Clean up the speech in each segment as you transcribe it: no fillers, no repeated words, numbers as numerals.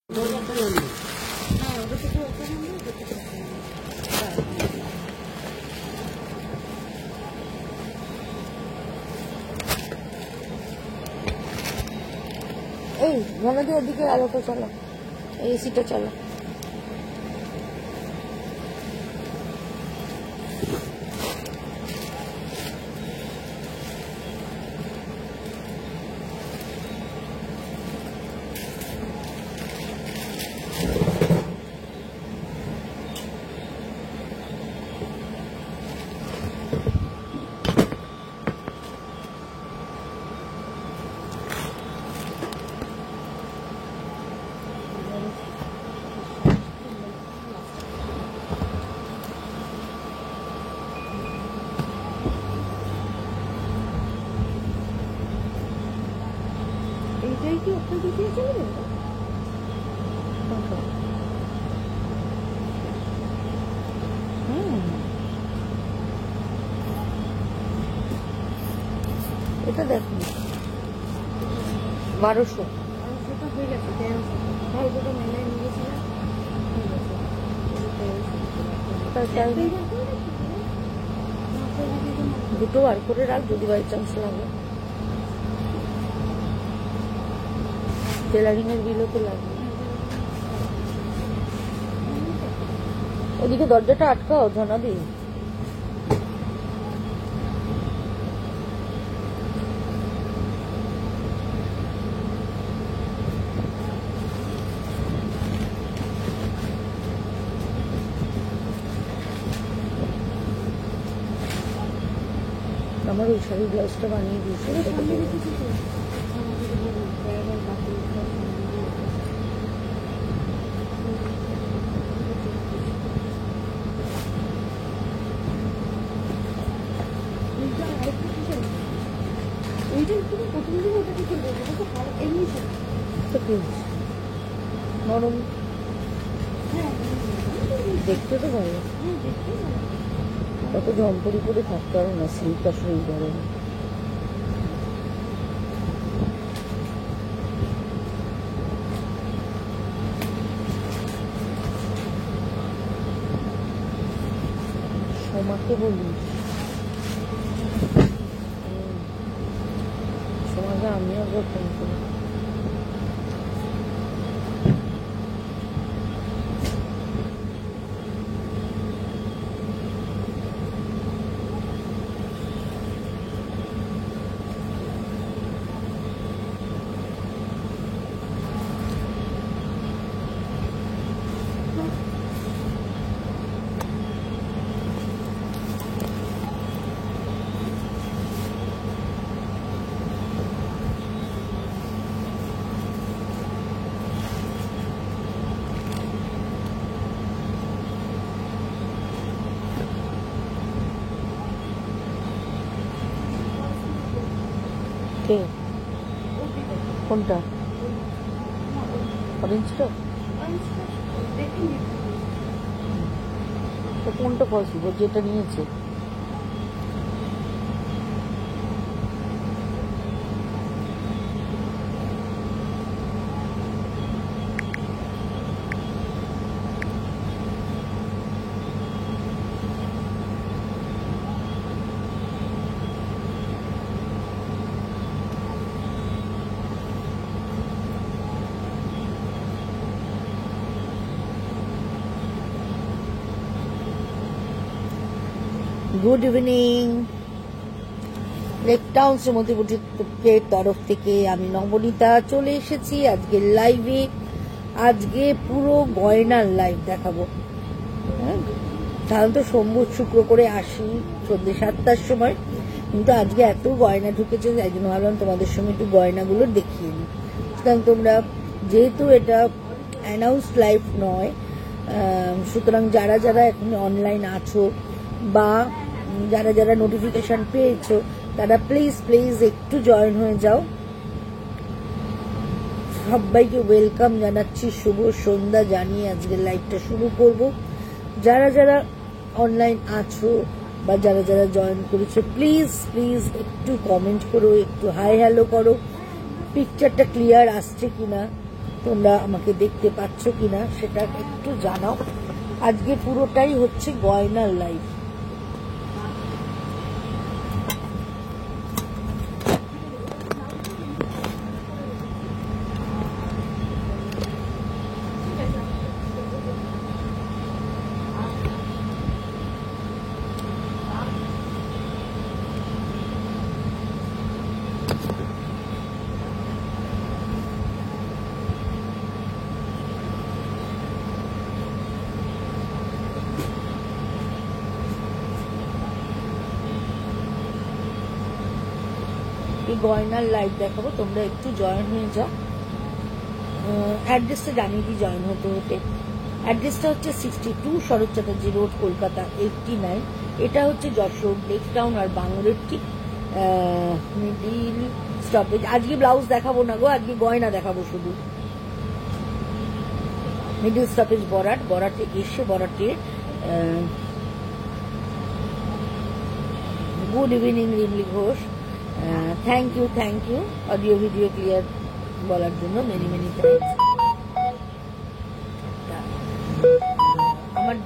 এই ঘনাদি ওদিকে আলোটা চালা, এসিটা চালা। এইটাই কি ওখান থেকে চলে যাবে? এটা দেখুন 1200 হয়ে গেছে। 1300 মেনে নিয়েছিলাম। দুটো বার করে রাখ, যদি বাই চান্স লাগে। টেলারিং এর বিলও তো লাগবে। ওদিকে দরজাটা আটকাও ধনাদি। আমার ওই শাড়ির ব্লাউজটা বানিয়ে দিয়েছে। নরম দেখতে তো ভালো, কত জম্পরি করে থাকতে পারো না, সিল্ক আসলে গরম। সোমাকে বলিস, সোমাকে আমিও একবার ফোন করি। কোনটা? অরেঞ্জটা? কোনটা পসিবল যেটা নিয়েছে? Good evening. লেকটাউন শ্রীমতী বুটিকের তরফ থেকে আমি নবনীতা চলে এসেছি আজকে লাইভে। আজকে পুরো গয়নার লাইভ দেখাবো। সাধারণত সোমবার শুক্র করে আসি সন্ধ্যে 7টার সময়, কিন্তু আজকে এত গয়না ঢুকেছে তাই জন্য ভাবলাম তোমাদের সঙ্গে একটু গয়নাগুলো দেখিয়ে নিই। সুতরাং তোমরা, যেহেতু এটা অ্যানাউন্সড লাইভ নয়, সুতরাং যারা যারা এখন অনলাইন আছো বা যারা যারা নোটিফিকেশন পেয়েছো তারা প্লিজ প্লিজ একটু জয়েন হয়ে যাও। সবাইকে ওয়েলকাম জানাচ্ছি, শুভ সন্ধ্যা জানিয়ে আজকের লাইভটা শুরু করব। যারা যারা অনলাইন আছো বা যারা যারা জয়েন করেছো প্লিজ প্লিজ একটু কমেন্ট করো, একটু হাই হ্যালো করো, পিকচারটা ক্লিয়ার আসছে কিনা তোমরা আমাকে দেখতে পাচ্ছ কিনা সেটা একটু জানাও। আজকে পুরোটাই হচ্ছে গয়নার লাইভ। এই গয়নার লাইভ দেখাবো, তোমরা একটু জয়েন হয়ে যাও। অ্যাড্রেসটা জানিয়ে দিই জয়েন হতে হতে। অ্যাড্রেসটা হচ্ছে 62 শরৎ চ্যাটার্জি রোড, কলকাতা 89। এটা হচ্ছে যশোর লেক টাউন আর বাংলোর ঠিক মিডিল স্টপেজ। আজকে ব্লাউজ দেখাবো না গো, আজকে গয়না দেখাবো শুধু। মিডিল স্টপেজ বরাট, বরাটে এসে বরাটে good evening Rimli Ghosh, thank you audio video clear বলার জন্য, মেনি মেনি থ্যাংকস। আমার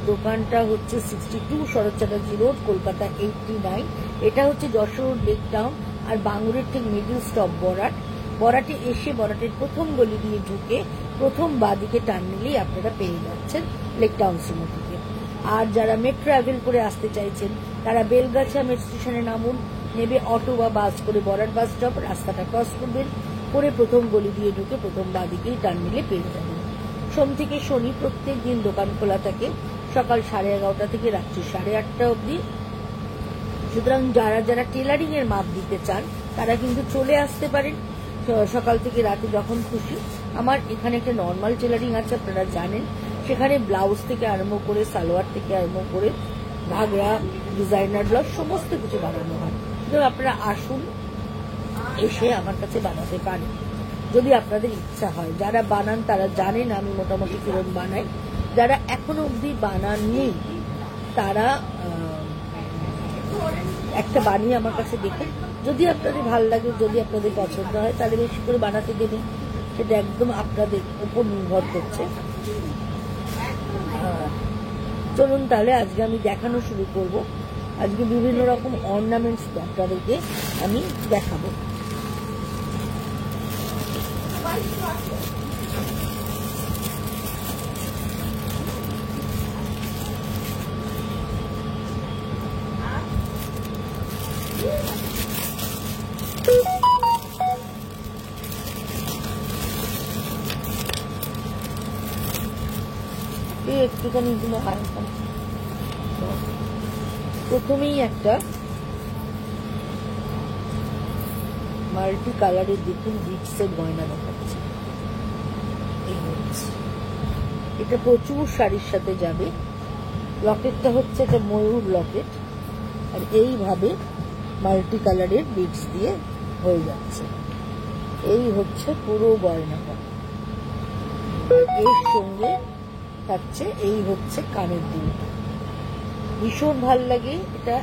দোকানটা হচ্ছে 62 শরৎ চ্যাটার্জি রোড, কলকাতা 89। এটা হচ্ছে যশোর লেক টাউন আর বাঙুরের ঠিক মিডিল স্টপ বরাট। বরাটে এসে বরাটের প্রথম গলি দিয়ে ঢুকে প্রথম বাঁদিকে টার্ন নিলেই আপনারা পেয়ে যাচ্ছেন লেক টাউন সিনেমা থেকে। আর যারা মেট্রো ট্রাভেল করে আসতে চাইছেন তারা বেলগাছা মেট্রো স্টেশনে নামুন, নেবে অটো বা বাস করে বরাট বাস স্টপ, রাস্তাটা ক্রস করবেন, করে প্রথম গলি দিয়ে ঢুকে প্রথম বাঁদিকেই টার্ন নিলে পেয়ে যাবেন। সোম থেকে শনি প্রত্যেক দিন দোকান খোলা থাকে সকাল 11:30 থেকে রাত্রি 8:30 অবধি। সুতরাং যারা টেলারিং এর মাপ দিতে চান তারা কিন্তু চলে আসতে পারেন সকাল থেকে রাতে যখন খুশি। আমার এখানে একটা নর্মাল টেলারিং আছে, আপনারা জানেন, সেখানে ব্লাউজ থেকে আরম্ভ করে সালোয়ার থেকে আরম্ভ করে ঘাগরা, ডিজাইনার ব্লাউজ সমস্ত কিছু বানানো হয়। তো আপনারা আসুন, এসে আমার কাছে বানাতে পারেন যদি আপনাদের ইচ্ছা হয়। যারা বানান তারা জানেন আমি মোটামুটি কিরকম বানাই। যারা এখনো অবধি বানাননি তারা একটা বানিয়ে আমার কাছে দেখুন, যদি আপনাদের ভালো লাগে, যদি আপনাদের পছন্দ হয় তাহলে বেশি করে বানাতে দেবেন, সেটা একদম আপনাদের উপর নির্ভর করছে। চলুন তাহলে আজকে আমি দেখানো শুরু করব। আজকে বিভিন্ন রকম অর্নামেন্টস আপনাদেরকে আমি দেখাবো। একটুখানি গুলো প্রথমেই একটা মাল্টি কালারের দেখুন বিটসের গয়না দেখাচ্ছে। এটা প্রচুর শাড়ির সাথে যাবে। লকেটটা হচ্ছে একটা ময়ূর লকেট, আর এইভাবে মাল্টি কালারের বিটস দিয়ে হয়ে যাচ্ছে। এই হচ্ছে পুরো গয়নাটা। এর সঙ্গে থাকছে এই হচ্ছে কানের দুলটা, ভীষণ ভাল লাগে। এটা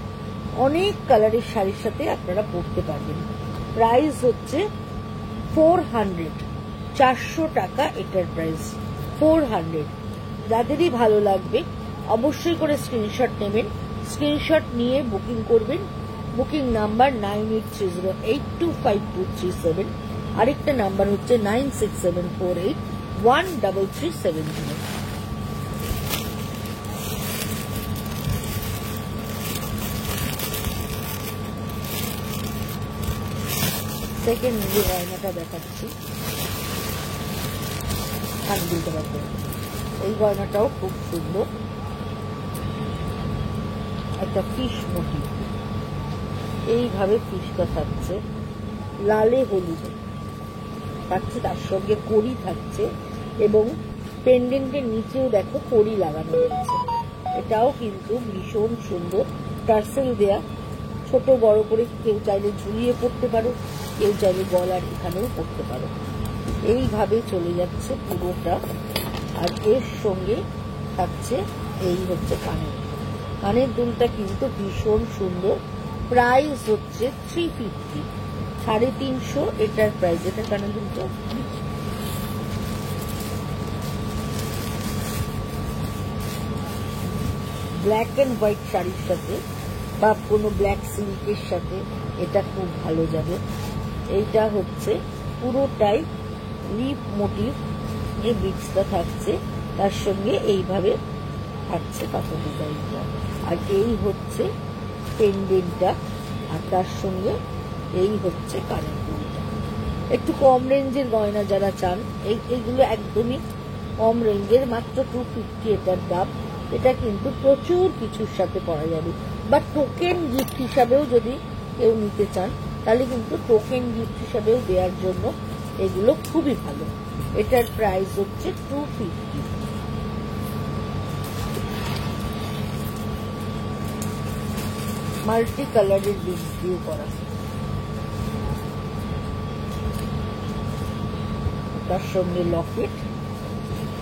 অনেক কালারের শাড়ির সাথে আপনারা পরতে পারবেন। প্রাইস হচ্ছে 400 টাকা। এটার প্রাইস 400। যাদেরই ভালো লাগবে অবশ্যই করে স্ক্রিনশট নেবেন, স্ক্রিনশট নিয়ে বুকিং করবেন। বুকিং নাম্বার 9830825237, আরেকটা নাম্বার হচ্ছে 9674813370। সেকেন্ড যে গয়নাটা দেখাচ্ছি, হাত দিতে পারবে, এই গয়নাটাও খুব সুন্দর। একটা ফিশ মোটিভ, এইভাবে ফিশটা থাকছে লালে হলুদে থাকছে, তার সঙ্গে কড়ি থাকছে এবং পেন্ডেন্টের নিচেও দেখো কড়ি লাগানো হয়েছে। এটাও কিন্তু ভীষণ সুন্দর, টার্সেল দেয়া, ছোট বড় করে কেউ চাইলে ঝুলিয়ে পড়তে পারো, কেউ চাইলে গলার এখানেও পড়তে পারো। এইভাবে চলে যাচ্ছে পুরোটা। আর এর সঙ্গে থাকছে এই হচ্ছে কানের দুলটা কিন্তু ভীষণ সুন্দর। প্রাইস হচ্ছে 350। 350 এটার প্রাইস। এটা কানের দুলটা ব্ল্যাক অ্যান্ড হোয়াইট শাড়ির সাথে বা কোনো ব্ল্যাক সিল্কের সাথে এটা খুব ভালো যাবে। এইটা হচ্ছে পুরোটাই লিপ মোটিভ, যে বিটসটা থাকছে তার সঙ্গে এইভাবে থাকছে পাতা ডিজাইনটা, আর এই হচ্ছে পেন্ডেন্টটা, আর তার সঙ্গে এই হচ্ছে কানের দুলটা। একটু কম রেঞ্জের গয়না যারা চান, এইগুলো একদমই কম রেঞ্জের, মাত্র 250 এটার দাম। এটা কিন্তু প্রচুর কিছুর সাথে পরা যাবে, বা টোকেন গিফট হিসাবেও যদি কেউ নিতে চান তাহলে কিন্তু টোকেন গিফট হিসাবেও দেওয়ার জন্য এগুলো খুবই ভালো। এটার প্রাইস হচ্ছে 250। মাল্টি কালারের বিটস দিয়ে করা, তার সঙ্গে লকেট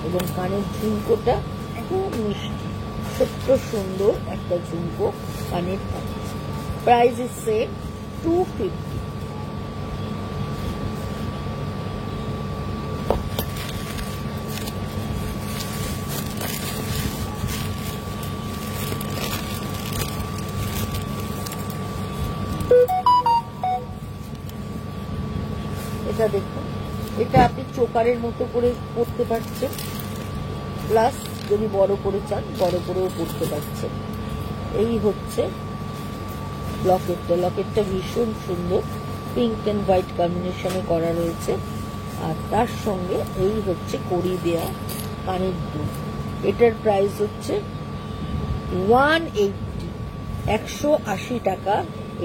এবং কানের ঝুমকোটা খুব মিষ্টি, ছোট্ট সুন্দর একটা ঝুমকো কানের থাকছে। Price is same 250। এটা দেখুন, এটা আপনি চোকারের মতো করে পরতে পারছেন, প্লাস যদি বড় করে চান বড় করেও পরতে পারছেন। এই হচ্ছে লকেটটা, লকেটটা ভীষণ সুন্দর, পিঙ্ক অ্যান্ড হোয়াইট কম্বিনেশনে করা রয়েছে, আর তার সঙ্গে এই হচ্ছে কড়ি দেয়া কানের দুল। এটার প্রাইস হচ্ছে 180, 180 টাকা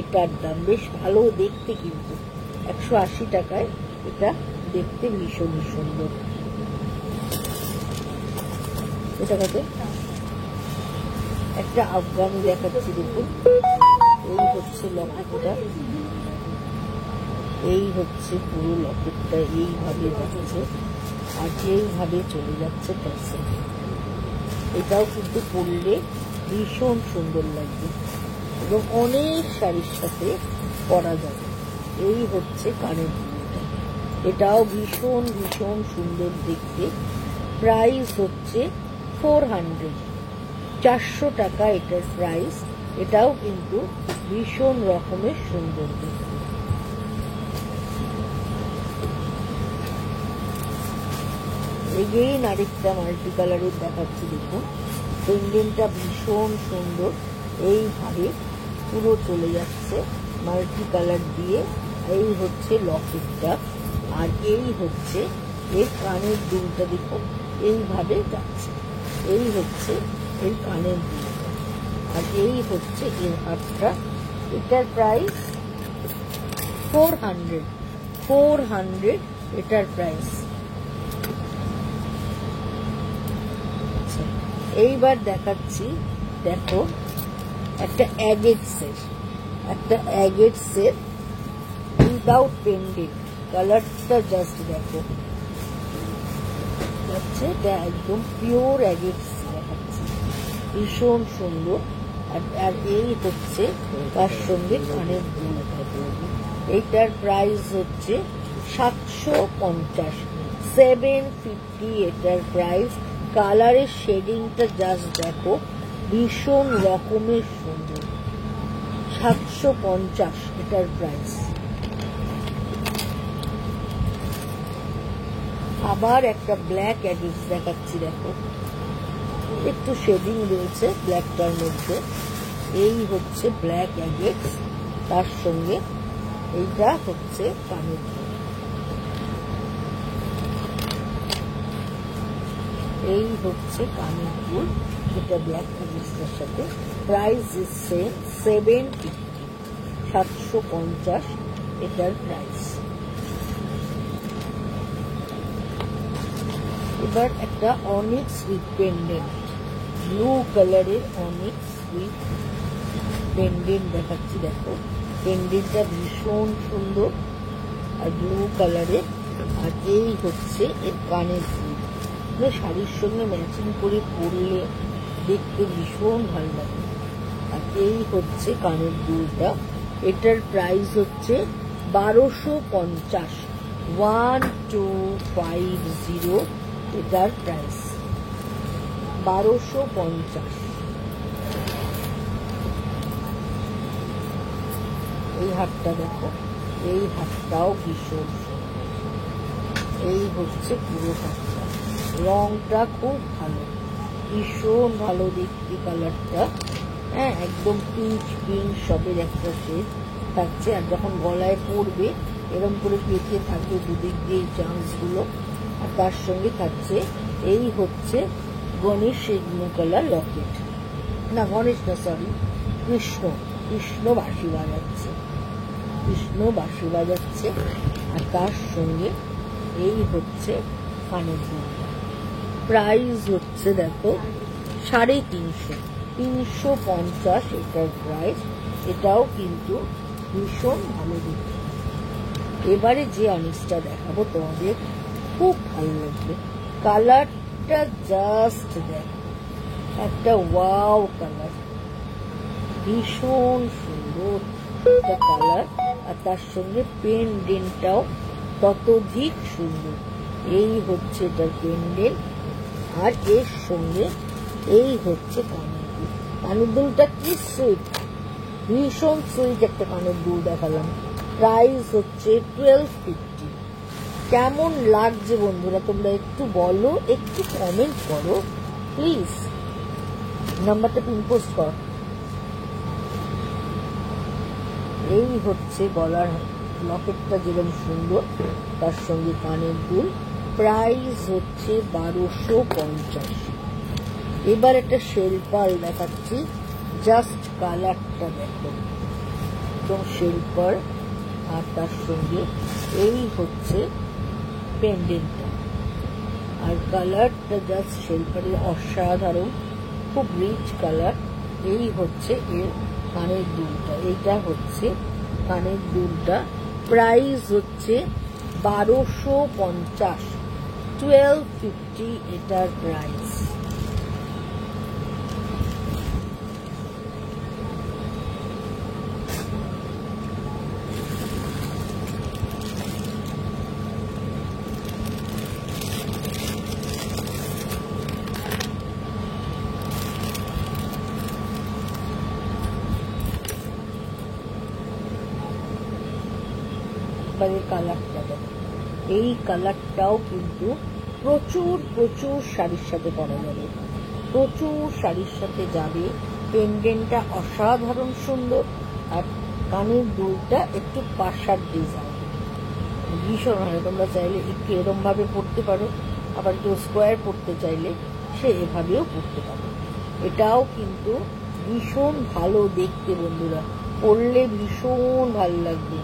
এটার দাম। বেশ ভালো দেখতে, কিন্তু 180 টাকায় এটা দেখতে ভীষণই সুন্দর। এটা কাছে একটা আফগানি দেখাচ্ছি, দেখুন। এই হচ্ছে লকেটটা, এই হচ্ছে পুরো লকেটটা এইভাবে যাচ্ছে আর এইভাবে চলে যাচ্ছে প্যাসে। এটাও কিন্তু পরলে ভীষণ সুন্দর লাগবে এবং অনেক শাড়ির সাথে পরা যাবে। এই হচ্ছে কানের দুলটা, এটাও ভীষণ ভীষণ সুন্দর দেখতে। প্রাইস হচ্ছে 400, 400 টাকা এটার প্রাইস। এটাও কিন্তু ভীষণ রকমের সুন্দর দেখতে। এগেইন আরেকটা মাল্টি কালারের দেখাচ্ছি, দেখুন। পেন্ডেন্টটা ভীষণ সুন্দর, এইভাবে পুরো চলে যাচ্ছে মাল্টি কালার দিয়ে। এই হচ্ছে লকেটটা, আর এই হচ্ছে এর কানের দুলটা, দেখুন এইভাবে যাচ্ছে। এই হচ্ছে এর কানের দুলটা, আর এই হচ্ছে এর হাতটা। এটার প্রাইস 400 এটার প্রাইস। এইবার দেখাচ্ছি, দেখো একটা অ্যাগেটসের উইদাউট পেন্ডেন্ট, কালারটা জাস্ট দেখো, এটা একদম পিওর অ্যাগেটস দেখাচ্ছি, ভীষণ সুন্দর। আর এই হচ্ছে তার সঙ্গে কানের দুল। এইটার প্রাইস হচ্ছে 750, 750 এটার প্রাইস। কালারের শেডিংটা জাস্ট দেখো, ভীষণ রকমের সুন্দর। 750 এটার প্রাইস। আবার একটা ব্ল্যাক অ্যাগেটস দেখাচ্ছি, দেখো একটু শেডিং রয়েছে ব্ল্যাকটার মধ্যে। এই হচ্ছে ব্ল্যাক অ্যাগেটস, তার সঙ্গে এইটা হচ্ছে কানের দুল। এই হচ্ছে কানের দুল, যেটা ব্ল্যাক অ্যাগেটসের সাথে। প্রাইস ইজ সেম 750, 750 এটার প্রাইস। এবার একটা অনিক্স উইথ পেন্ডেন্ট, ব্লু কালারের অনিক্স উইথ পেন্ডেন্ট দেখাচ্ছি, দেখো পেন্ডেন্টটা ভীষণ সুন্দর আর ব্লু কালারের। আর এই হচ্ছে এর কানের দুল, শাড়ির সঙ্গে ম্যাচিং করে পরলে দেখতে ভীষণ ভালো লাগে। আর এই হচ্ছে কানের দুলটা, এটার প্রাইস হচ্ছে 1250, 1250 এটার প্রাইস 1250। এই হারটা দেখো, এই হারটাও ভীষণ সুন্দর। এই হচ্ছে পুরো হারটা, রংটা খুব ভালো, ভীষণ ভালো দেখতে কালারটা। হ্যাঁ, একদম পিচ পিঙ্ক সবের একটা শেড থাকছে। আর যখন গলায় পড়বে এরকম করে পেঁচে থাকবে দুদিক দিয়ে এই চান্সগুলো। আর তার সঙ্গে থাকছে এই হচ্ছে গণেশের ব্লু কালার লকেট, না গণেশ না, সরি, কৃষ্ণ বাঁশি বাজাচ্ছে, কৃষ্ণ বাঁশি বাজাচ্ছে। আর তার সঙ্গে এই হচ্ছে কানের দুলটা। প্রাইস হচ্ছে দেখো 350, 350 এটার প্রাইস। এটাও কিন্তু ভীষণ ভালো দেখতে। এবারে যে অনিক্সটা দেখাবো তোমাদের, খুব ভালো লাগবে। কালারটা জাস্ট দেখো, একটা ওয়াও কালার, ভীষণ সুন্দর একটা কালার। আর তার সঙ্গে পেন্ডেন্টটাও ততোধিক সুন্দর। এই হচ্ছে এটার পেন্ডেন্ট, আর এর সঙ্গে এই হচ্ছে কানের দুল। কানের দুলটা কি সুইট, ভীষণ সুইট একটা কানের দুল দেখালাম। প্রাইস হচ্ছে 1250। কেমন লাগছে বন্ধুরা তোমরা একটু বলো, একটু কমেন্ট করো প্লিজ, নাম্বারটা পিন পোস্ট কর। এই হচ্ছে গলার লকেটটা যেরকম সুন্দর, তার সঙ্গে কানের দুল। প্রাইস হচ্ছে 1250। এবার একটা শেলপাল দেখাচ্ছি, জাস্ট কালারটা দেখো, একদম শেলপাল। আর তার সঙ্গে এই হচ্ছে পেন্ডেন্টটা, আর কালারটা জাস্ট শেলপালের অসাধারণ, খুব রিচ কালার। এই হচ্ছে এর কানের দুলটা, এইটা হচ্ছে কানের দুলটা। প্রাইস হচ্ছে 1250, 1250 এটার প্রাইস। কালারটা দেখো, এই কালারটাও কিন্তু প্রচুর প্রচুর শাড়ির সাথে পরা যাবে, প্রচুর শাড়ির সাথে যাবে। পেন্ডেন্টটা অসাধারণ সুন্দর, আর কানের দুলটা একটু পাশার ডিজাইন, ভীষণ ভালো। তোমরা চাইলে একটু এরম ভাবে পরতে পারো, আবার কেউ স্কোয়ার পরতে চাইলে সে এভাবেও পরতে পারো। এটাও কিন্তু ভীষণ ভালো দেখতে বন্ধুরা, পরলে ভীষণ ভালো লাগবে,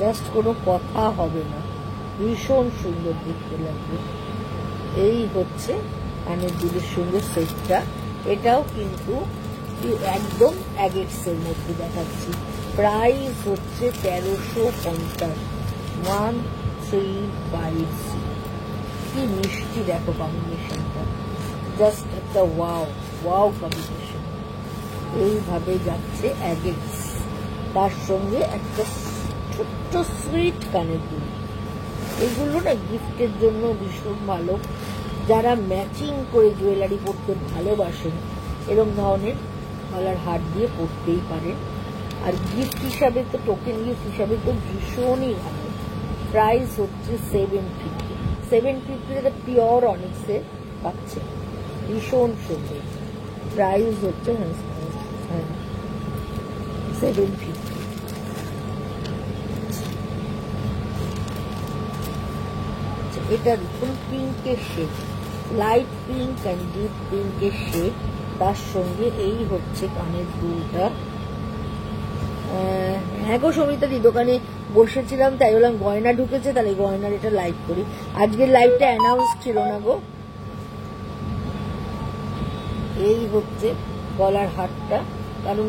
জাস্ট কোনো কথা হবে না, ভীষণ সুন্দর দেখতে লাগবে। এই হচ্ছে কানের দুলের সঙ্গে সেটটা। এটাও কিন্তু একদম অ্যাগেটসের মধ্যে দেখাচ্ছি। প্রাইস হচ্ছে 1350, 1350। কি মিষ্টি দেখো কম্বিনেশনটা, জাস্ট একটা ওয়াও ওয়াও কম্বিনেশন। এইভাবে যাচ্ছে অ্যাগেটস, তার সঙ্গে একটা ছোট্ট সুইট কানের দুল। এগুলো না গিফটের জন্য ভীষণ ভালো। যারা ম্যাচিং করে জুয়েলারি পরতে ভালোবাসেন, এরকম ধরনের গলার হার দিয়ে পরতেই পারেন। আর গিফট হিসাবে তো, টোকেন গিফট হিসাবে তো ভীষণই ভালো। প্রাইস হচ্ছে 750, 750 একটা পিওর অনিক্সের পাচ্ছে, ভীষণ সুন্দর। প্রাইস হচ্ছে 750। এটা দেখুন পিঙ্কের shade, light pink and deep পিঙ্কের শেড। তার সঙ্গে এই হচ্ছে কানের দুলটা। হ্যাঁ গো সমিতাদি, দোকানে বসেছিলাম তাই বললাম গয়না ঢুকেছে, তাহলে গয়নার এটা লাইভ করি। আজকের লাইভটা অ্যানাউন্স ছিল না গো। এই হচ্ছে গলার হারটা, কারণ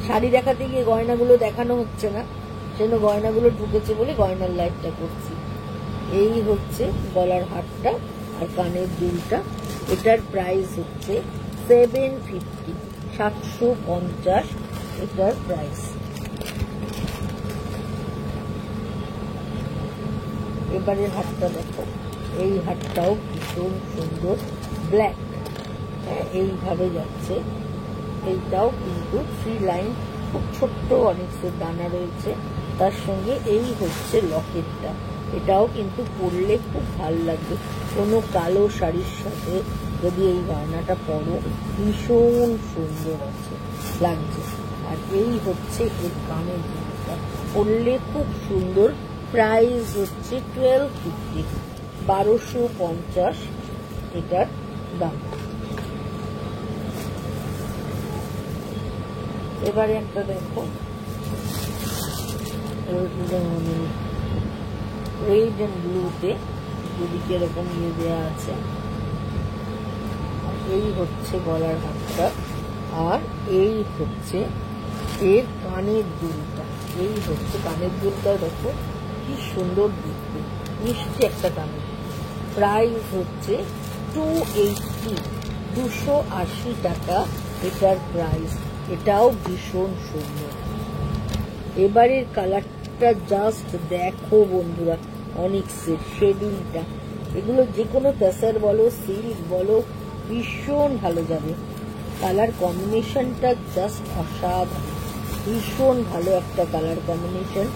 শাড়ি দেখাতে গিয়ে গয়নাগুলো দেখানো হচ্ছে না, সেজন্য গয়নাগুলো ঢুকেছে বলে গয়নার লাইভটা করছি। এই হচ্ছে গলার হারটা আর কানের দুলটা। এটার প্রাইস হচ্ছে 750, 750 এটার প্রাইস। এবারে হাতটা দেখো, এই হাতটাও ভীষণ সুন্দর, ব্ল্যাক, এইভাবে যাচ্ছে। এইটাও কিন্তু 3 লাইন, খুব ছোট্ট অনেকের দানা রয়েছে, তার সঙ্গে এই হচ্ছে লকেটটা। এটাও কিন্তু পরলে খুব ভালো লাগবে, কোনো কালো শাড়ির সাথে যদি এই গয়নাটা পরো ভীষণ সুন্দর লাগছে। আর এই হচ্ছে এর কানের দুলটা, পরলে খুব সুন্দর। প্রাইস হচ্ছে 1250, 1250 এটার দাম। এবারে একটা দেখো, রেড এন্ড ব্লুতে দুদিকে এরকম ইয়ে দেওয়া আছে। এই হচ্ছে গলার হাতটা, আর এই হচ্ছে এর কানের দুলটা। এই হচ্ছে কানের দুলটা, দেখো কি সুন্দর দেখতে, মিষ্টি একটা কানের। প্রাইস হচ্ছে 280, 280 টাকা এটার প্রাইস। এটাও ভীষণ সুন্দর। এবারের কালারটা জাস্ট দেখো বন্ধুরা, অনিক্সের শেডিংটা, এগুলো যে কোনো টাসার বলো, সিল্ক বলো, ভীষণ ভালো যাবে। কালার কম্বিনেশনটা জাস্ট অসাধারণ, ভীষণ ভালো একটা কালার কম্বিনেশন।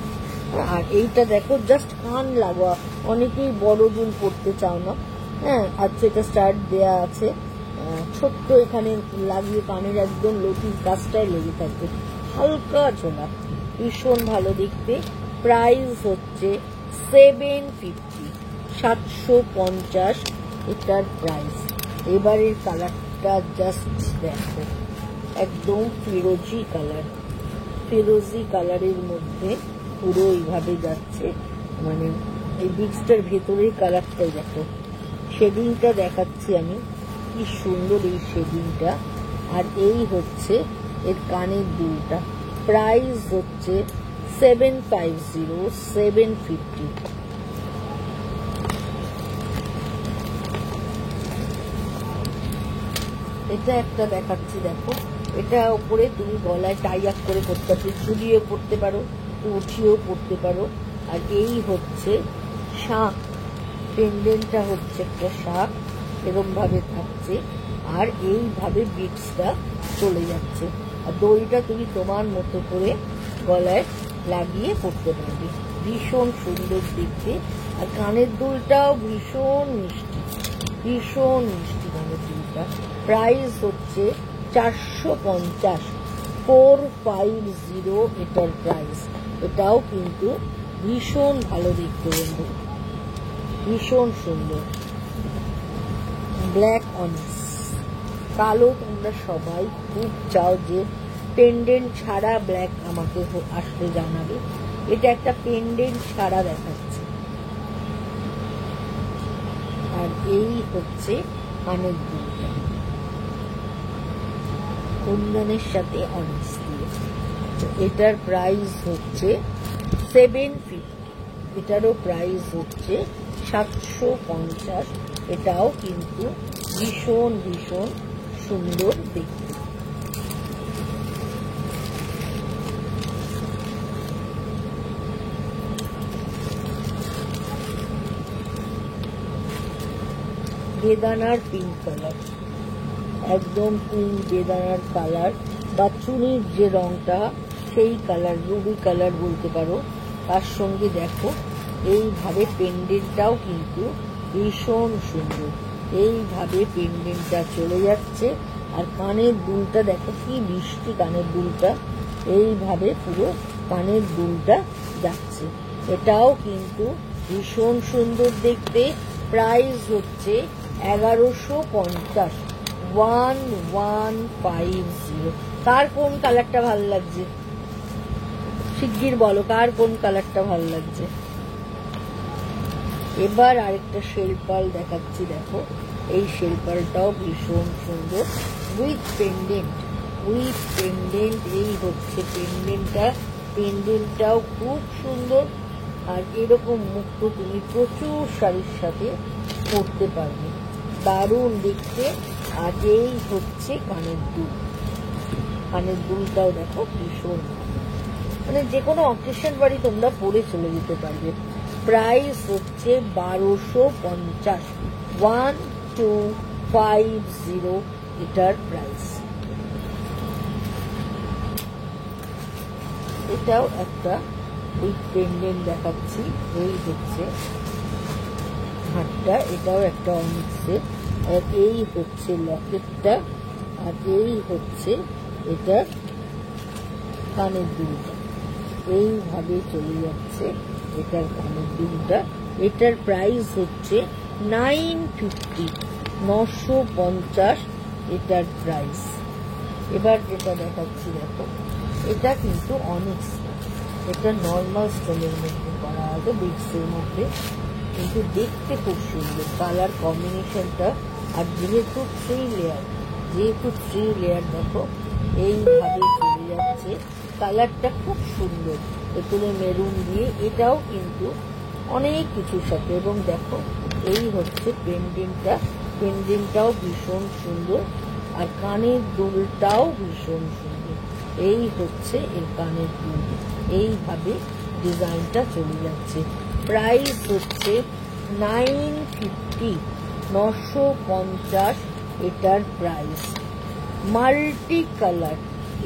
আর এইটা দেখো, জাস্ট কান লাগোয়া, অনেকেই বড় দুল পড়তে চাও না, হ্যাঁ, আচ্ছা এটা স্টার্ট দেয়া আছে, ছোট্ট এখানে লাগিয়ে কানের একদম লতির কাজটায় লেগে থাকবে, হালকা ঝোলা, ভীষণ ভালো দেখতে। প্রাইস হচ্ছে 750, 750 এটার প্রাইস। এবারের কালারটা জাস্ট দেখো, একদম ফিরোজি কালার, ফিরোজি কালারের মধ্যে পুরো এইভাবে যাচ্ছে, মানে এই বিক্সটার ভেতরের কালারটাই দেখো। শেডিংটা দেখাচ্ছি আমি, কি সুন্দর এই শেডিংটা। আর এই হচ্ছে এর কানের দুলটা। প্রাইস হচ্ছে 750, 750। এটা একটা দেখাচ্ছি দেখো, এটা উপরে তুমি গলায় টাই আপ করে পড়তে পারো, ঝুলিয়েও পড়তে পারো, উঠিয়েও পড়তে পারো। আর এই হচ্ছে শাঁখ, পেন্ডেন্টটা হচ্ছে একটা শাঁখ, এরকম ভাবে থাকছে, আর এইভাবে বিটসটা চলে যাচ্ছে। আর দড়িটা তুমি তোমার মতো করে গলায় লাগিয়ে পড়তে পারবে, ভীষণ সুন্দর দেখতে। আর কানের দুলটাও ভীষণ মিষ্টি, ভীষণ মিষ্টি কানের দুলটা। প্রাইস হচ্ছে 450, 450 এটার প্রাইস। এটাও কিন্তু ভীষণ ভালো দেখতে বন্ধু, ভীষণ সুন্দর। ব্ল্যাক অনিক্স, কালো তোমরা সবাই খুব চাও যে পেন্ডেন্ট ছাড়া ব্ল্যাক আমাকে আসলে জানাবে। এটা একটা পেন্ডেন্ট ছাড়া দেখাচ্ছে। আর এই হচ্ছে কানের দুলটা, কুন্দনের সাথে অনিক্স দিয়ে। এটার প্রাইস হচ্ছে 750, এটারও প্রাইস হচ্ছে 750। এটাও কিন্তু ভীষণ ভীষণ সুন্দর দেখতে। বেদানার পিঙ্ক কালার, একদম পিঙ্ক বেদানার কালার, বা চুনির যে রংটা সেই কালার, রুবি কালার বলতে পারো। তার সঙ্গে দেখো এইভাবে পেন্ডেন্টটাও কিন্তু ভীষণ সুন্দর, এইভাবে পেন্ডেন্টটা চলে যাচ্ছে। আর কানের দুলটা দেখো কি মিষ্টি কানের দুলটা, এইভাবে পুরো কানের দুলটা যাচ্ছে। এটাও কিন্তু ভীষণ সুন্দর দেখতে। প্রাইস হচ্ছে 1150, 1150। কার কোন কালারটা ভালো লাগছে শিগগির বলো, কার কোন কালারটা ভালো লাগছে। এবার আরেকটা শেলপাল দেখাচ্ছি দেখো, এই শেলপালটাও ভীষণ সুন্দর, উইথ পেন্ডেন্ট, উইথ পেন্ডেন্ট। এই হচ্ছে পেন্ডেন্টটা, পেন্ডেন্টটাও খুব সুন্দর। আর এরকম মুক্ত তুমি প্রচুর শাড়ির সাথে পরতে পারবে, দারুণ দেখতে। আর এই হচ্ছে কানের দুল, কানের দুলটাও দেখো ভীষণ, মানে যে কোনো অকেশন বাড়ি তোমরা পরে চলে যেতে পারবে। প্রাইস হচ্ছে 1250, 1250 এটার প্রাইস। এটাও একটা উইথ পেন্ডেন্ট দেখাচ্ছি, এই হচ্ছে হাতটা, এটাও একটা অনিক্সের, আর এই হচ্ছে লকেটটা, আর এই হচ্ছে এটা কানের দুলটা, এইভাবে চলে যাচ্ছে এটার কানের দুলটা। এটার প্রাইস হচ্ছে 950, 950 এটার প্রাইস। এবার যেটা দেখাচ্ছি দেখো, এটা কিন্তু অনিক্স না, এটা নর্মাল স্টোনের মধ্যে করা আছে, বিটসের মধ্যে, কিন্তু দেখতে খুব সুন্দর কালার কম্বিনেশনটা। আর যেহেতু থ্রি লেয়ার দেখো এইভাবে চলে যাচ্ছে, কালারটা খুব সুন্দর, এখানে মেরুন দিয়ে, এটাও কিন্তু অনেক কিছুর সাথে। এবং দেখো এই হচ্ছে পেন্ডেন্টটাও ভীষণ সুন্দর, আর কানের দুলটাও ভীষণ সুন্দর। এই হচ্ছে এর কানের দুল, এইভাবে ডিজাইনটা চলে যাচ্ছে। প্রাইস হচ্ছে 950, 950 এটার প্রাইস। মাল্টি কালার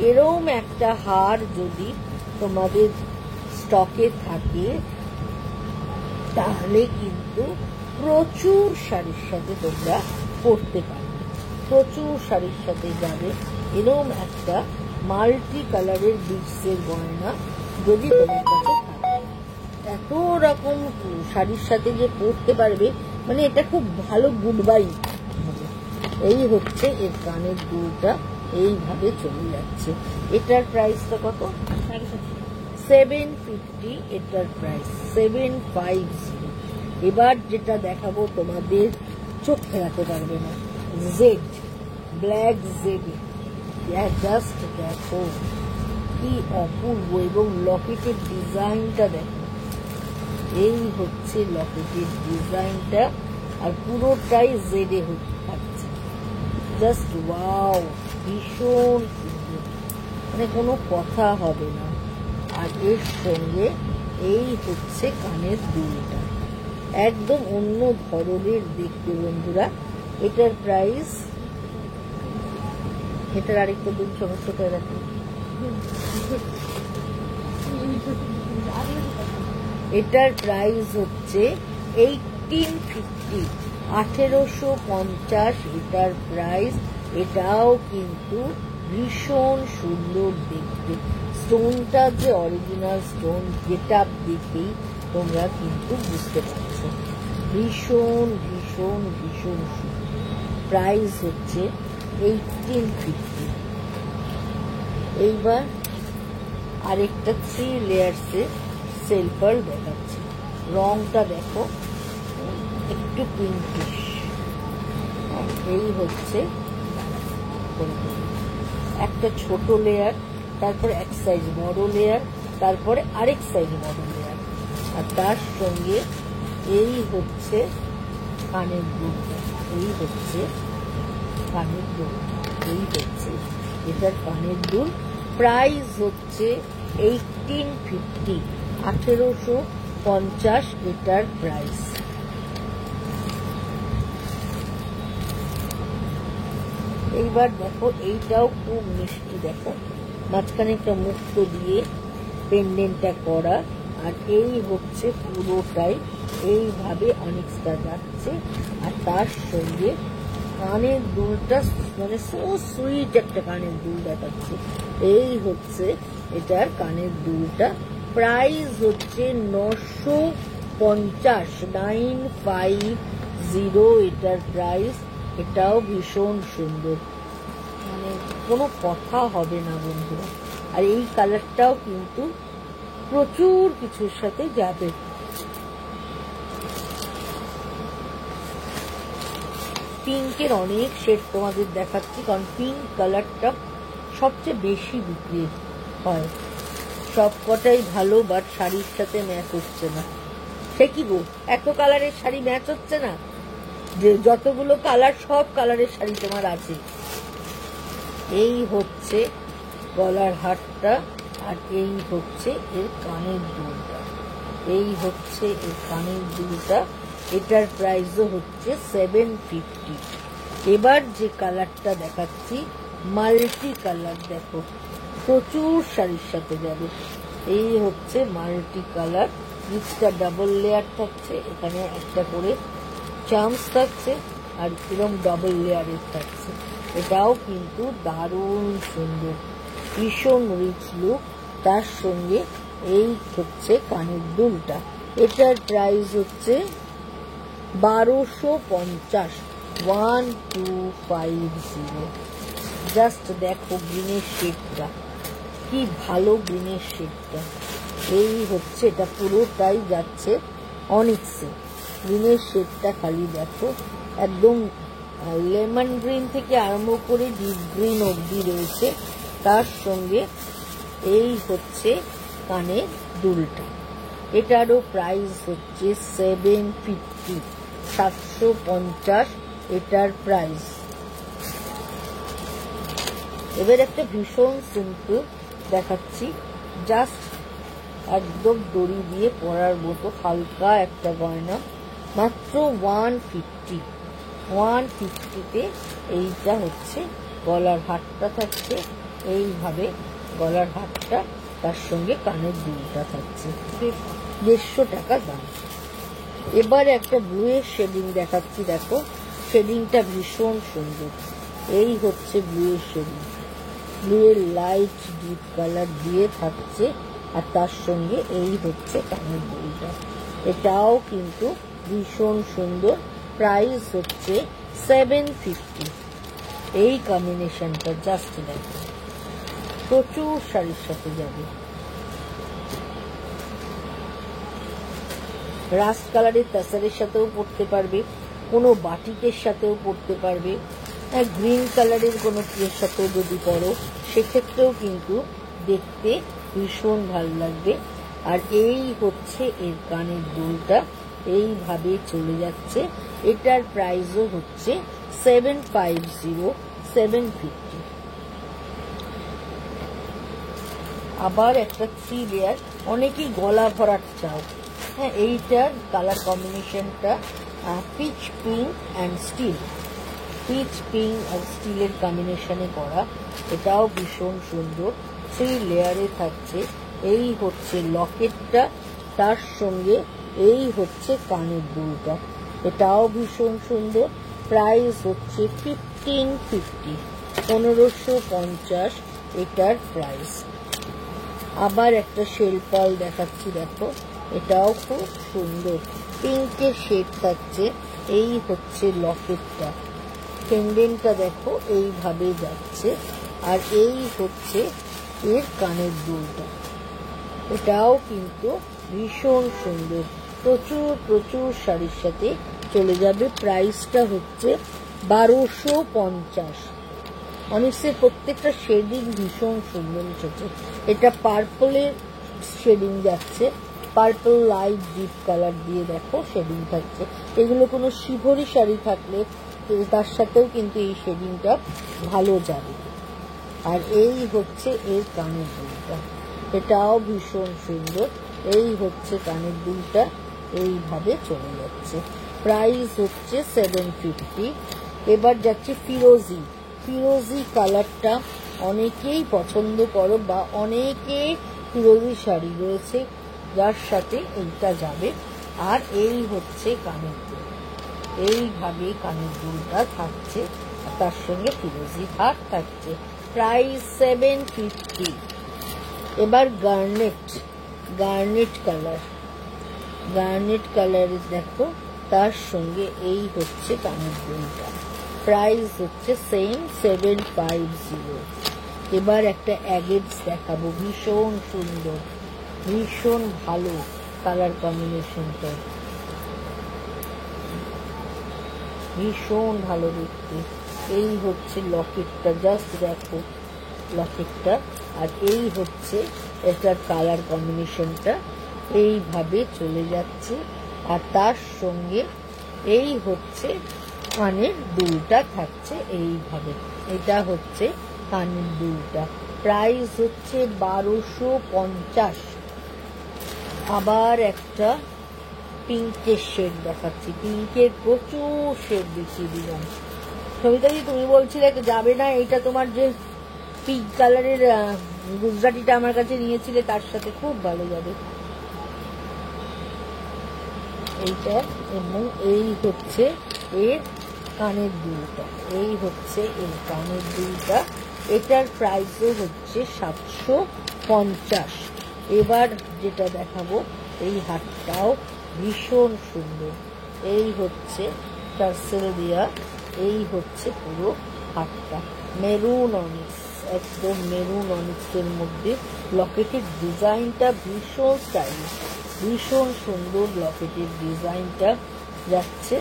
এরম একটা হার যদি তোমাদের স্টকে থাকে তাহলে কিন্তু প্রচুর শাড়ির সাথে তোমরা পরতে পারবে, প্রচুর শাড়ির সাথে যাবে। এরম একটা মাল্টি কালারের বিটসের গয়না যদি তোমার কাছে থাকে, এত রকম শাড়ির সাথে যে পরতে পারবে, মানে এটা খুব ভালো গুড বাই হবে। এই হচ্ছে এর কানের দুলটা, এইভাবে চলে যাচ্ছে। এটার প্রাইসটা কত? 750 এটার প্রাইস, 750। এবার যেটা দেখাবো তোমাদের চোখ ফেরাতে পারবে না, জেড, ব্ল্যাক জেড, জাস্ট দেখো কি অপূর্ব, এবং লকেটের ডিজাইনটা দেখো, এই হচ্ছে লকেটের ডিজাইনটা, আর পুরোটাই জেডে থাকছে, জাস্ট ওয়াও, ভীষণ সুন্দর, মানে কোনো কথা হবে না। আর এর সঙ্গে এই হচ্ছে কানের দুলটা, একদম অন্য ধরনের দেখতে বন্ধুরা। এটার প্রাইস, এটার আরেকটা দুল সমস্যা করে রাখি, এটার প্রাইস হচ্ছে 1850, 1850 এটার প্রাইস। এটাও কিন্তু ভীষণ সুন্দর দেখতে, স্টোনটা যে অরিজিনাল স্টোন, যেটা দেখেই তোমরা কিন্তু বুঝতে পারছো, ভীষণ ভীষণ ভীষণ সুন্দর। প্রাইস হচ্ছে 1850। এইবার আরেকটা 3 লেয়ার্সের সিলভার দেখাচ্ছি, রংটা দেখো একটু পিঙ্কিশ। এই হচ্ছে একটা ছোট লেয়ার, তারপরে এক সাইজ বড় লেয়ার, তারপরে আরেক সাইজ বড় লেয়ার, আর তার সঙ্গে এই হচ্ছে কানের দুলটা, এই হচ্ছে কানের দুল, এই হচ্ছে এটার কানের দুল। প্রাইস হচ্ছে 1850, 1850 এটার প্রাইস। এইবার দেখো এইটাও খুব মিষ্টি, দেখো মাঝখানে একটা মুক্ত দিয়ে পেন্ডেন্টটা করা, আর এই হচ্ছে পুরোটাই এইভাবে অনিক্সটা যাচ্ছে, আর তার সঙ্গে কানের দুলটা, মানে সো সুইট একটা কানের দুল দেখাচ্ছে। এই হচ্ছে এটার কানের দুলটা। প্রাইস হচ্ছে 950, 950 এটার প্রাইস। এটাও ভীষণ সুন্দর, মানে কোনো কথা হবে না বন্ধুরা। আর এই কালারটাও কিন্তু প্রচুর কিছুর সাথে যাবে। পিঙ্কের অনেক শেড তোমাদের দেখাচ্ছি, কারণ পিঙ্ক কালারটা সবচেয়ে বেশি বিক্রি হয়, সব কটাই ভালো, বাট শাড়ির সাথে ম্যাচ হচ্ছে না। সে কি গো, এত কালারের শাড়ি ম্যাচ হচ্ছে না? যে যতগুলো কালার, সব কালারের শাড়ি তোমার আছে। এই হচ্ছে গলার হারটা, আর এই হচ্ছে এর কানের দুলটা। এই হচ্ছে এর কানের দুলটা। এটার প্রাইসও হচ্ছে 750। এবার যে কালারটা দেখাচ্ছি মাল্টি কালার, দেখো প্রচুর শাড়ির সাথে যাবে। এই হচ্ছে মাল্টি কালার, নিচটা ডাবল লেয়ার থাকছে, এখানে একটা করে চামচ থাকছে, আর এরকম ডবল লেয়ারের থাকছে। এটাও কিন্তু দারুণ সুন্দর, ভীষণ রিচ লুক। তার সঙ্গে এই হচ্ছে কানের দুলটা। এটার প্রাইস হচ্ছে 1250, 1250। জাস্ট দেখো গ্রিনের শেডটা, কি ভালো গ্রিনের শেডটা। এই হচ্ছে এটা পুরোটাই যাচ্ছে অনিক্সে। গ্রিনের শেডটা খালি দেখো, একদম লেমন গ্রিন থেকে আরম্ভ করে ডিপ গ্রিন অবধি রয়েছে। তার সঙ্গে এই হচ্ছে কানের দুলটা। এটারও প্রাইস হচ্ছে 750, 750 এটার প্রাইস। এবার একটা ভীষণ সিম্পল দেখাচ্ছি, জাস্ট একদম দড়ি দিয়ে পরার মতো হালকা একটা গয়না, মাত্র 150। 150-তে এইটা হচ্ছে গলার হারটা থাকছে, এইভাবে গলার হারটা, তার সঙ্গে কানের দুলটা থাকছে। 150 টাকা দাম। এবার একটা ব্লুয়ের শেডিং দেখাচ্ছি, দেখো শেডিংটা ভীষণ সুন্দর। এই হচ্ছে ব্লুয়ের শেডিং, ব্লুয়ের লাইট ডিপ কালার দিয়ে থাকছে, আর তার সঙ্গে এই হচ্ছে কানের দুলটা। এটাও কিন্তু ভীষণ সুন্দর। প্রাইস হচ্ছে 750। এই কম্বিনেশনটা জাস্ট দেখো, প্রচুর শাড়ির সাথে যাবে। রাস্ট কালারের তাসারের সাথেও পরতে পারবে, কোনো বাটিকের সাথেও পরতে পারবে, গ্রিন কালারের কোনো প্লের সাথেও যদি পরো সেক্ষেত্রেও কিন্তু দেখতে ভীষণ ভালো লাগবে। আর এই হচ্ছে এর কানের দুলটা, এইভাবে চলে যাচ্ছে। এটার প্রাইসও হচ্ছে 750, 750। আবার একটা 3 লেয়ার, অনেকেই গলা ভরাট চাও। হ্যাঁ, এইটার কালার কম্বিনেশনটা peach pink and steel, peach pink আর স্টিলের কম্বিনেশনে করা। এটাও ভীষণ সুন্দর, 3 লেয়ারে থাকছে। এই হচ্ছে লকেটটা, তার সঙ্গে এই হচ্ছে কানের দুলটা। এটাও ভীষণ সুন্দর। প্রাইস হচ্ছে 1550, 1550 এটার প্রাইস। আবার একটা শেলপাল দেখাচ্ছি, দেখো এটাও খুব সুন্দর, পিঙ্কের শেড থাকছে। এই হচ্ছে লকেটটা, পেন্ডেন্টটা দেখো এইভাবে যাচ্ছে, আর এই হচ্ছে এর কানের দুলটা। এটাও কিন্তু ভীষণ সুন্দর, প্রচুর প্রচুর শাড়ির সাথে চলে যাবে। প্রাইসটা হচ্ছে 1250। অনিক্সের প্রত্যেকটা শেডিং ভীষণ সুন্দর এসেছে। এটা পার্পলের শেডিং যাচ্ছে, পার্পল লাইট ডিপ কালার দিয়ে দেখো শেডিং থাকছে। এগুলো কোনো শিভরি শাড়ি থাকলে তার সাথেও কিন্তু এই শেডিংটা ভালো যাবে। আর এই হচ্ছে এর কানের দুলটা, এটাও ভীষণ সুন্দর। এই হচ্ছে কানের দুলটা, এইভাবে চলে যাচ্ছে। প্রাইস হচ্ছে 750। এবার যাচ্ছে ফিরোজি। ফিরোজি কালারটা অনেকেই পছন্দ করো, বা অনেকে ফিরোজি শাড়ি রয়েছে যার সাথে এইটা যাবে। আর এই হচ্ছে কানের দুল, এইভাবে কানের দুলটা থাকছে, তার সঙ্গে ফিরোজি হার থাকছে। প্রাইস 750। এবার গার্নেট কালার, গার্নেট কালারের দেখো, তার সঙ্গে এই হচ্ছে কানের দুলটা। প্রাইস হচ্ছে সেম 750। এবার একটা অ্যাগেটস দেখাবো, ভীষণ সুন্দর, ভীষণ ভালো কালার কম্বিনেশনটা, ভীষণ ভালো দেখতে। এই হচ্ছে লকেটটা, জাস্ট দেখো লকেটটা, আর এই হচ্ছে এটার কালার কম্বিনেশনটা, এইভাবে চলে যাচ্ছে। আর তার সঙ্গে এই হচ্ছে কানের দুলটা থাকছে এইভাবে। এটা হচ্ছে কানের দুলটা, প্রাইস হচ্ছে 1250। আবার একটা পিঙ্কের শেড দেখাচ্ছি, পিঙ্কের প্রচুর শেড দেখিয়ে দিলাম। সবিতাজি তুমি বলছিলে যাবে না, এটা তোমার যে পিঙ্ক কালারের গুজরাটিটা আমার কাছে নিয়েছিলে তার সাথে খুব ভালো যাবে এইটা। এবং এই হচ্ছে এর কানের দুলটা, এই হচ্ছে এর কানের দুলটা, এটার প্রাইসও হচ্ছে 750। এবার যেটা দেখাবো, এই হারটাও ভীষণ সুন্দর, এই হচ্ছে টার্সেল দেওয়া, এই হচ্ছে পুরো হারটা মেরুন অনিক্স, একদম মেরুন অনিক্সের মধ্যে লকেটের ডিজাইনটা ভীষণ স্টাইলিশ, ভীষণ সুন্দর লকেটের ডিজাইনটা যাচ্ছে,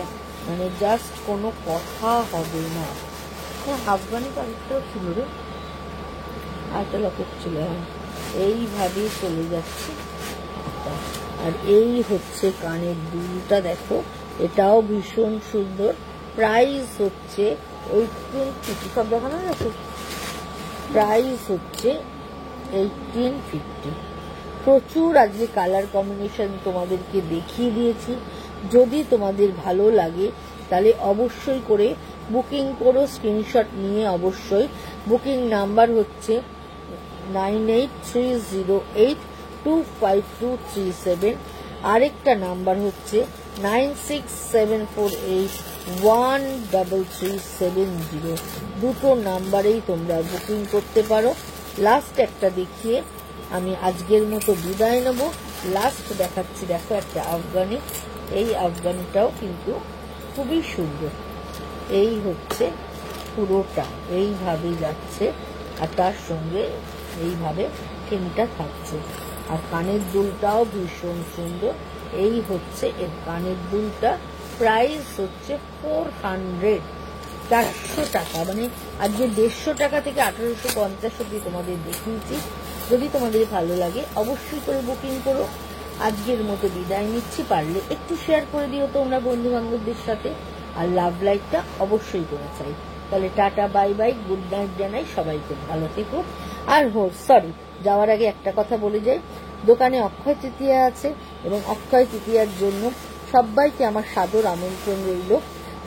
মানে জাস্ট কোনো কথা হবে না। আফগানি কালেক্টর ছিল রে, আরেকটা লকেট ছিল, এইভাবে চলে যাচ্ছে। আর এই হচ্ছে কানের দুলটা, দেখো এটাও ভীষণ সুন্দর, প্রাইস হচ্ছে 1850। সব দেখানো গেছে, প্রাইস হচ্ছে 1850। প্রচুর আজকে কালার কম্বিনেশন তোমাদেরকে দেখিয়ে দিয়েছি। যদি তোমাদের ভালো লাগে তাহলে অবশ্যই করে বুকিং করো, স্ক্রিনশট নিয়ে অবশ্যই। বুকিং নাম্বার হচ্ছে 9830825237, আরেকটা নাম্বার হচ্ছে 9674813370। দুটো নাম্বারেই তোমরা বুকিং করতে পারো। লাস্ট একটা দেখিয়ে আমি আজকের মতো বিদায় নেব। লাস্ট দেখাচ্ছি, দেখো একটা আফগানি, এই আফগানিটাও কিন্তু খুবই সুন্দর, এই হচ্ছে পুরোটা এইভাবে যাচ্ছে, আর তার সঙ্গে এইভাবে চেনটা থাকছে, আর কানের দুলটাও ভীষণ সুন্দর, এই হচ্ছে এর কানের দুলটা। প্রাইস হচ্ছে 400 টাকা, মানে আজকে 150 টাকা থেকে 1850 অব্দি তোমাদের দেখিয়েছি। যদি তোমাদের ভালো লাগে অবশ্যই করে বুকিং করো। আজকের মতো বিদায় নিচ্ছি, পারলে একটু শেয়ার করে দিও তোমরা বন্ধু বান্ধবদের সাথে, আর লাভ লাইকটা অবশ্যই করে চাই। তাহলে tata bye bye, good night জানাই সবাইকে, ভালো থেকো। আর সরি, যাওয়ার আগে একটা কথা বলে যাই, দোকানে অক্ষয় তৃতীয়া আছে এবং অক্ষয় তৃতীয়ার জন্য সবাইকে আমার সাদর আমন্ত্রণ রইল।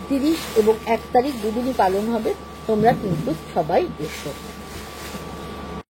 30 এবং 1 তারিখ দুদিনই পালন হবে, তোমরা কিন্তু সবাই এসো।